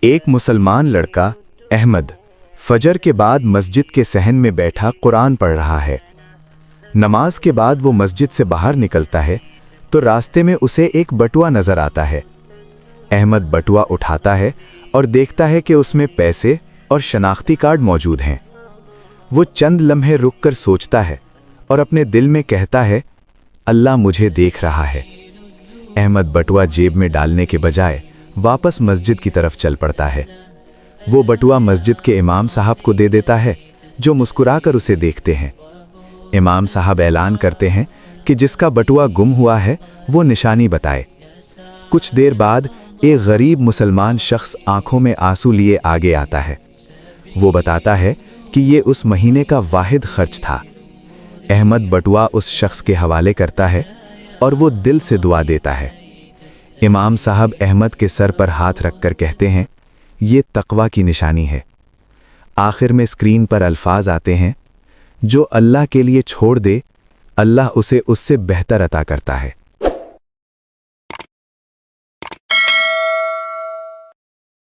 एक मुसलमान लड़का अहमद फजर के बाद मस्जिद के सहन में बैठा कुरान पढ़ रहा है। नमाज के बाद वो मस्जिद से बाहर निकलता है तो रास्ते में उसे एक बटुआ नजर आता है। अहमद बटुआ उठाता है और देखता है कि उसमें पैसे और शनाख्ती कार्ड मौजूद हैं। वो चंद लम्हे रुककर सोचता है और अपने दिल में कहता है, अल्लाह मुझे देख रहा है। अहमद बटुआ जेब में डालने के बजाय वापस मस्जिद की तरफ चल पड़ता है। वो बटुआ मस्जिद के इमाम साहब को दे देता है, जो मुस्कुराकर उसे देखते हैं। इमाम साहब ऐलान करते हैं कि जिसका बटुआ गुम हुआ है वो निशानी बताए। कुछ देर बाद एक गरीब मुसलमान शख्स आंखों में आंसू लिए आगे आता है। वो बताता है कि ये उस महीने का वाहिद खर्च था। अहमद बटुआ उस शख्स के हवाले करता है और वो दिल से दुआ देता है। इमाम साहब अहमद के सर पर हाथ रखकर कहते हैं, ये तक़वा की निशानी है। आखिर में स्क्रीन पर अल्फाज आते हैं, जो अल्लाह के लिए छोड़ दे, अल्लाह उसे उससे बेहतर अता करता है।